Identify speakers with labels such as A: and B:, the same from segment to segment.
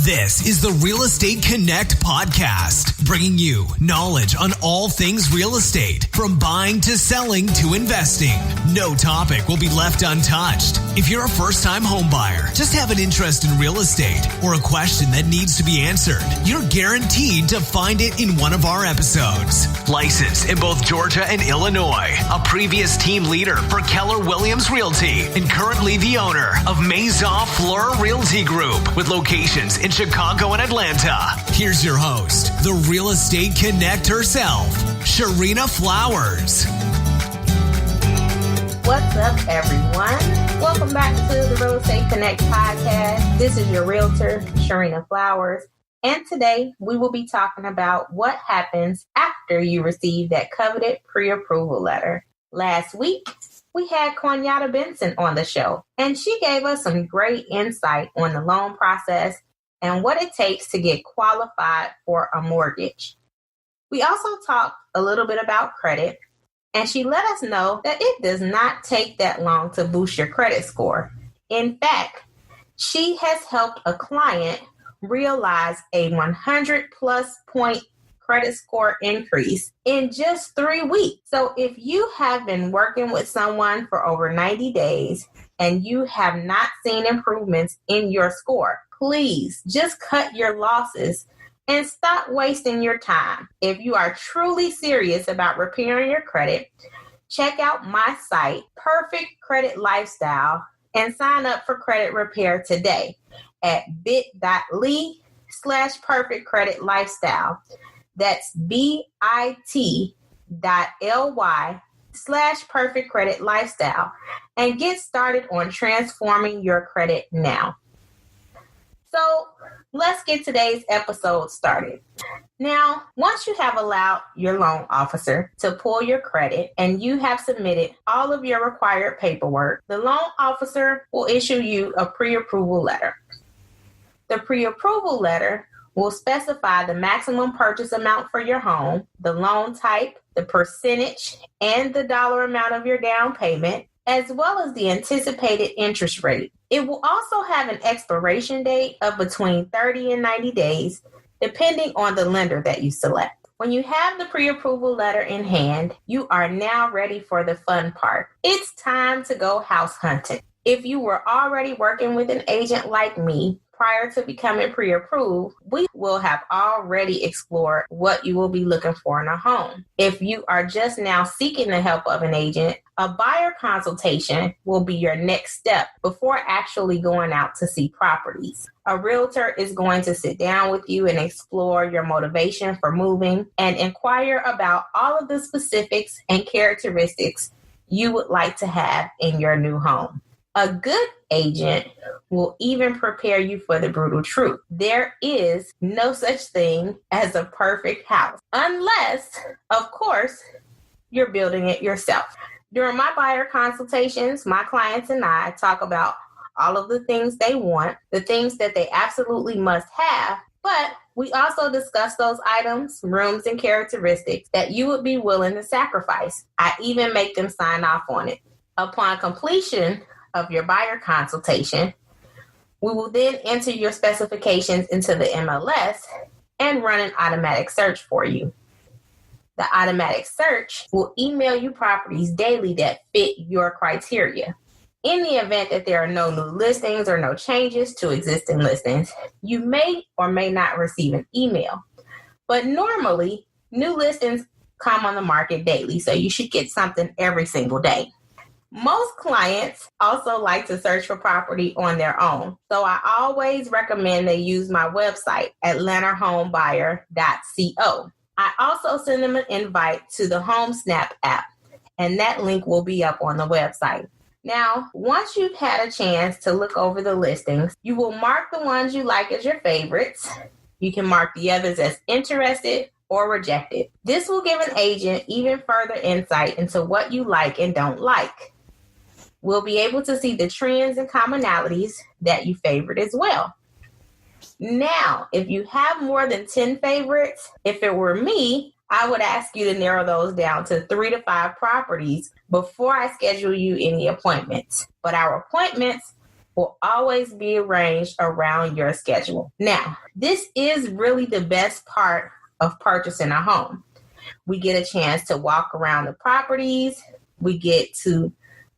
A: This is the Real Estate Connect podcast, bringing you knowledge on all things real estate, from buying to selling to investing. No topic will be left untouched. If you're a first-time home buyer, just have an interest in real estate, or a question that needs to be answered, you're guaranteed to find it in one of our episodes. Licensed in both Georgia and Illinois, a previous team leader for Keller Williams Realty, and currently the owner of Maison Fleur Realty Group, with locations in Chicago and Atlanta. Here's your host, the Real Estate Connect herself, Sharena Flowers.
B: What's up, everyone? Welcome back to the Real Estate Connect podcast. This is your realtor, Sharena Flowers. And today we will be talking about what happens after you receive that coveted pre-approval letter. Last week, we had Quanyata Benson on the show, and she gave us some great insight on the loan process and what it takes to get qualified for a mortgage. We also talked a little bit about credit, and she let us know that it does not take that long to boost your credit score. In fact, she has helped a client realize a 100+ point credit score increase in just 3 weeks. So if you have been working with someone for over 90 days and you have not seen improvements in your score, please just cut your losses and stop wasting your time. If you are truly serious about repairing your credit, check out my site, Perfect Credit Lifestyle, and sign up for credit repair today at bit.ly/Perfect Credit Lifestyle. That's bit.ly/Perfect Credit Lifestyle, and get started on transforming your credit now. So let's get today's episode started. Now, once you have allowed your loan officer to pull your credit and you have submitted all of your required paperwork, the loan officer will issue you a pre-approval letter. The pre-approval letter will specify the maximum purchase amount for your home, the loan type, the percentage, and the dollar amount of your down payment, as well as the anticipated interest rate. It will also have an expiration date of between 30 and 90 days, depending on the lender that you select. When you have the pre-approval letter in hand, you are now ready for the fun part. It's time to go house hunting. If you were already working with an agent like me prior to becoming pre-approved, we will have already explored what you will be looking for in a home. If you are just now seeking the help of an agent, a buyer consultation will be your next step before actually going out to see properties. A realtor is going to sit down with you and explore your motivation for moving and inquire about all of the specifics and characteristics you would like to have in your new home. A good agent will even prepare you for the brutal truth. There is no such thing as a perfect house, unless, of course, you're building it yourself. During my buyer consultations, my clients and I talk about all of the things they want, the things that they absolutely must have, but we also discuss those items, rooms, and characteristics that you would be willing to sacrifice. I even make them sign off on it. Upon completion of your buyer consultation, we will then enter your specifications into the MLS and run an automatic search for you. The automatic search will email you properties daily that fit your criteria. In the event that there are no new listings or no changes to existing listings, you may or may not receive an email. But normally, new listings come on the market daily, so you should get something every single day. Most clients also like to search for property on their own, so I always recommend they use my website, atlantahomebuyer.co. I also send them an invite to the HomeSnap app, and that link will be up on the website. Now, once you've had a chance to look over the listings, you will mark the ones you like as your favorites. You can mark the others as interested or rejected. This will give an agent even further insight into what you like and don't like. We'll be able to see the trends and commonalities that you favorite as well. Now, if you have more than 10 favorites, if it were me, I would ask you to narrow those down to 3 to 5 properties before I schedule you any appointments. But our appointments will always be arranged around your schedule. Now, this is really the best part of purchasing a home. We get a chance to walk around the properties. We get to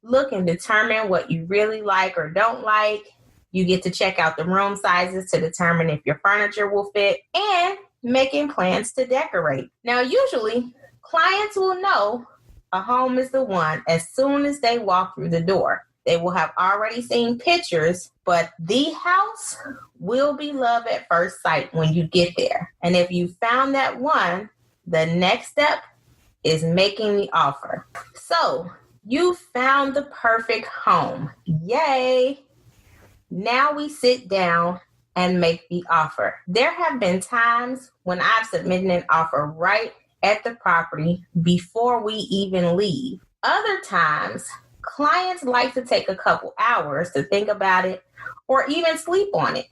B: look and determine what you really like or don't like. You get to check out the room sizes to determine if your furniture will fit and making plans to decorate. Now, usually clients will know a home is the one as soon as they walk through the door. They will have already seen pictures, but the house will be love at first sight when you get there. And if you found that one, the next step is making the offer. So you found the perfect home. Yay! Now we sit down and make the offer. There have been times when I've submitted an offer right at the property before we even leave. Other times, clients like to take a couple hours to think about it or even sleep on it.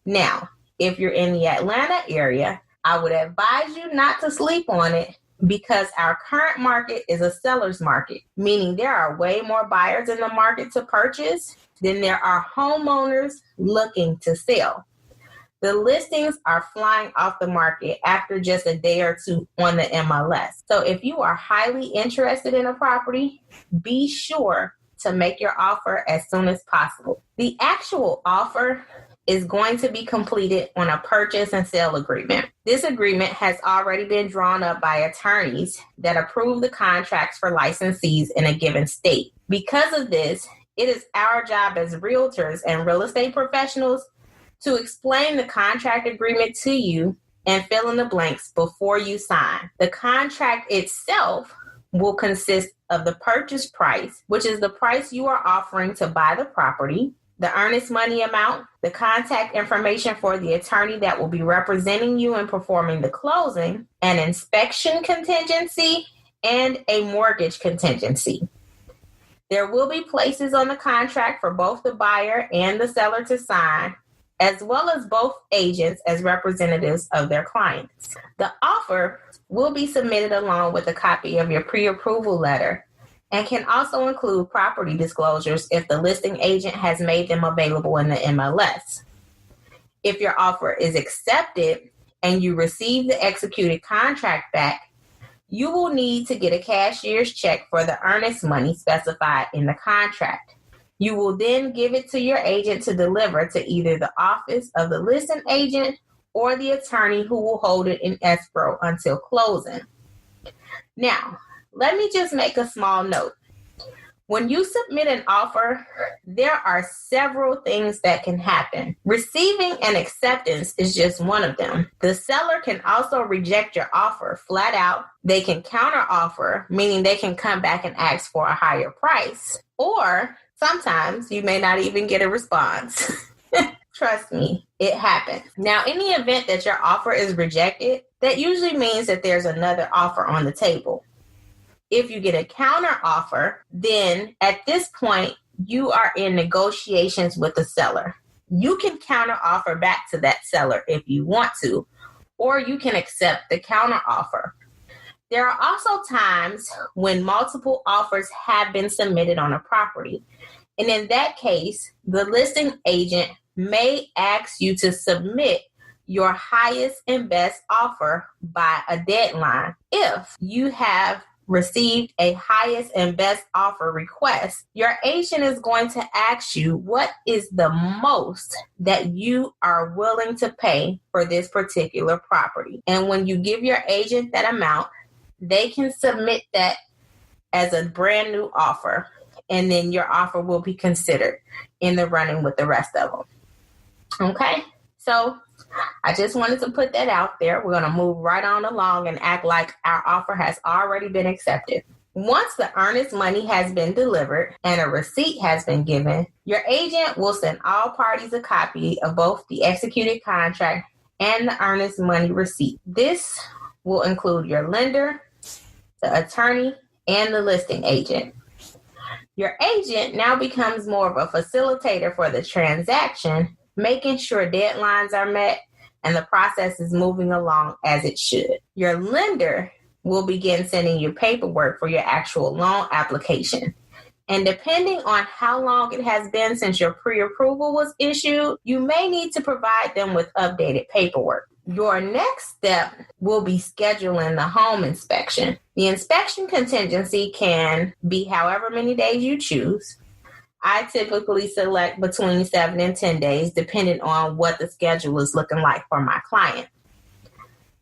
B: Now, if you're in the Atlanta area, I would advise you not to sleep on it because our current market is a seller's market, meaning there are way more buyers in the market to purchase than there are homeowners looking to sell. The listings are flying off the market after just a day or two on the MLS. So if you are highly interested in a property, be sure to make your offer as soon as possible. The actual offer is going to be completed on a purchase and sale agreement. This agreement has already been drawn up by attorneys that approve the contracts for licensees in a given state. Because of this, it is our job as realtors and real estate professionals to explain the contract agreement to you and fill in the blanks before you sign. The contract itself will consist of the purchase price, which is the price you are offering to buy the property, the earnest money amount, the contact information for the attorney that will be representing you in performing the closing, an inspection contingency, and a mortgage contingency. There will be places on the contract for both the buyer and the seller to sign, as well as both agents as representatives of their clients. The offer will be submitted along with a copy of your pre-approval letter and can also include property disclosures if the listing agent has made them available in the MLS. If your offer is accepted and you receive the executed contract back, you will need to get a cashier's check for the earnest money specified in the contract. You will then give it to your agent to deliver to either the office of the listing agent or the attorney who will hold it in escrow until closing. Now, let me just make a small note. When you submit an offer, there are several things that can happen. Receiving an acceptance is just one of them. The seller can also reject your offer flat out. They can counter offer, meaning they can come back and ask for a higher price. Or sometimes you may not even get a response. Trust me, it happens. Now, in the event that your offer is rejected, that usually means that there's another offer on the table. If you get a counter offer, then at this point, you are in negotiations with the seller. You can counter offer back to that seller if you want to, or you can accept the counter offer. There are also times when multiple offers have been submitted on a property. And in that case, the listing agent may ask you to submit your highest and best offer by a deadline. If you have received a highest and best offer request, your agent is going to ask you what is the most that you are willing to pay for this particular property. And when you give your agent that amount, they can submit that as a brand new offer, and then your offer will be considered in the running with the rest of them. Okay, so I just wanted to put that out there. We're going to move right on along and act like our offer has already been accepted. Once the earnest money has been delivered and a receipt has been given, your agent will send all parties a copy of both the executed contract and the earnest money receipt. This will include your lender, the attorney, and the listing agent. Your agent now becomes more of a facilitator for the transaction, making sure deadlines are met and the process is moving along as it should. Your lender will begin sending you paperwork for your actual loan application. And depending on how long it has been since your pre-approval was issued, you may need to provide them with updated paperwork. Your next step will be scheduling the home inspection. The inspection contingency can be however many days you choose. I typically select between 7 and 10 days, depending on what the schedule is looking like for my client.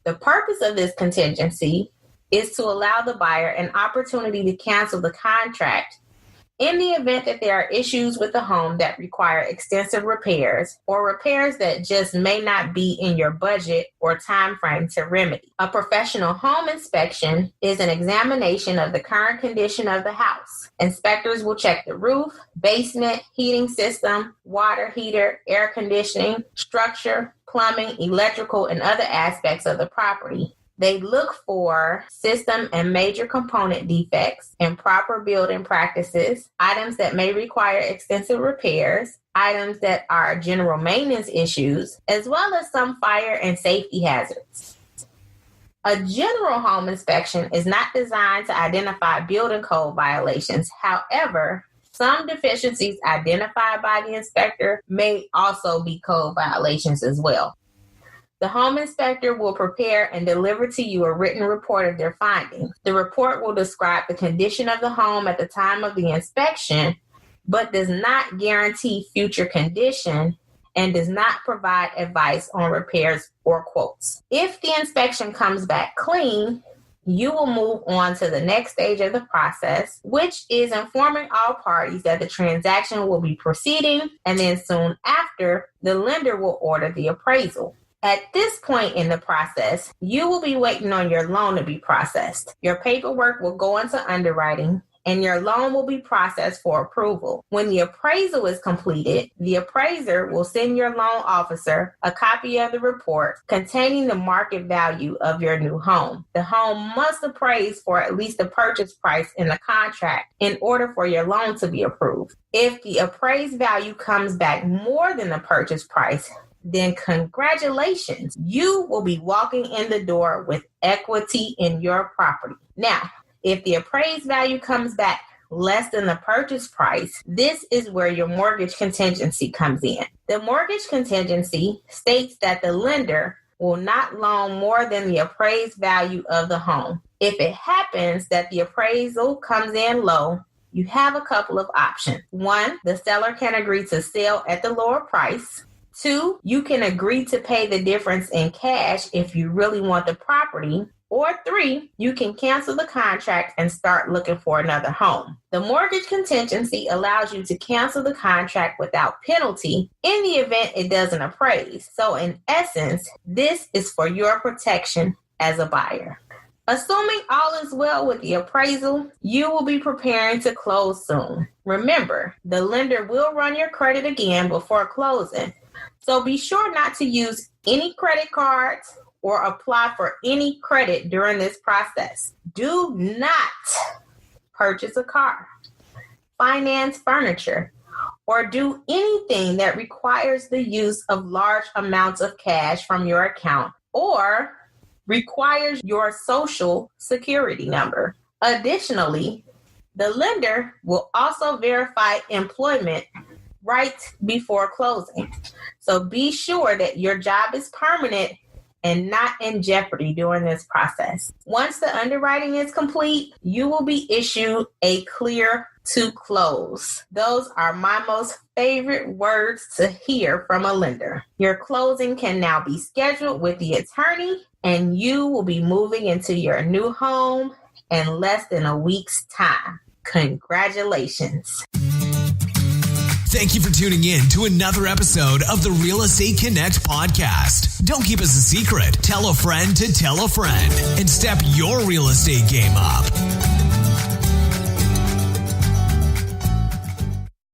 B: The purpose of this contingency is to allow the buyer an opportunity to cancel the contract in the event that there are issues with the home that require extensive repairs or repairs that just may not be in your budget or time frame to remedy. A professional home inspection is an examination of the current condition of the house. Inspectors will check the roof, basement, heating system, water heater, air conditioning, structure, plumbing, electrical, and other aspects of the property. They look for system and major component defects, improper building practices, items that may require extensive repairs, items that are general maintenance issues, as well as some fire and safety hazards. A general home inspection is not designed to identify building code violations. However, some deficiencies identified by the inspector may also be code violations as well. The home inspector will prepare and deliver to you a written report of their findings. The report will describe the condition of the home at the time of the inspection, but does not guarantee future condition and does not provide advice on repairs or quotes. If the inspection comes back clean, you will move on to the next stage of the process, which is informing all parties that the transaction will be proceeding, and then soon after, the lender will order the appraisal. At this point in the process, you will be waiting on your loan to be processed. Your paperwork will go into underwriting, and your loan will be processed for approval. When the appraisal is completed, the appraiser will send your loan officer a copy of the report containing the market value of your new home. The home must appraise for at least the purchase price in the contract in order for your loan to be approved. If the appraised value comes back more than the purchase price, then congratulations, you will be walking in the door with equity in your property. Now, if the appraised value comes back less than the purchase price, this is where your mortgage contingency comes in. The mortgage contingency states that the lender will not loan more than the appraised value of the home. If it happens that the appraisal comes in low, you have a couple of options. 1, the seller can agree to sell at the lower price. 2, you can agree to pay the difference in cash if you really want the property. Or 3, you can cancel the contract and start looking for another home. The mortgage contingency allows you to cancel the contract without penalty in the event it doesn't appraise. So in essence, this is for your protection as a buyer. Assuming all is well with the appraisal, you will be preparing to close soon. Remember, the lender will run your credit again before closing. So be sure not to use any credit cards or apply for any credit during this process. Do not purchase a car, finance furniture, or do anything that requires the use of large amounts of cash from your account or requires your social security number. Additionally, the lender will also verify employment right before closing. So be sure that your job is permanent and not in jeopardy during this process. Once the underwriting is complete, you will be issued a clear to close. Those are my most favorite words to hear from a lender. Your closing can now be scheduled with the attorney, and you will be moving into your new home in less than a week's time. Congratulations.
A: Thank you for tuning in to another episode of the Real Estate Connect podcast. Don't keep us a secret. Tell a friend to tell a friend and step your real estate game up.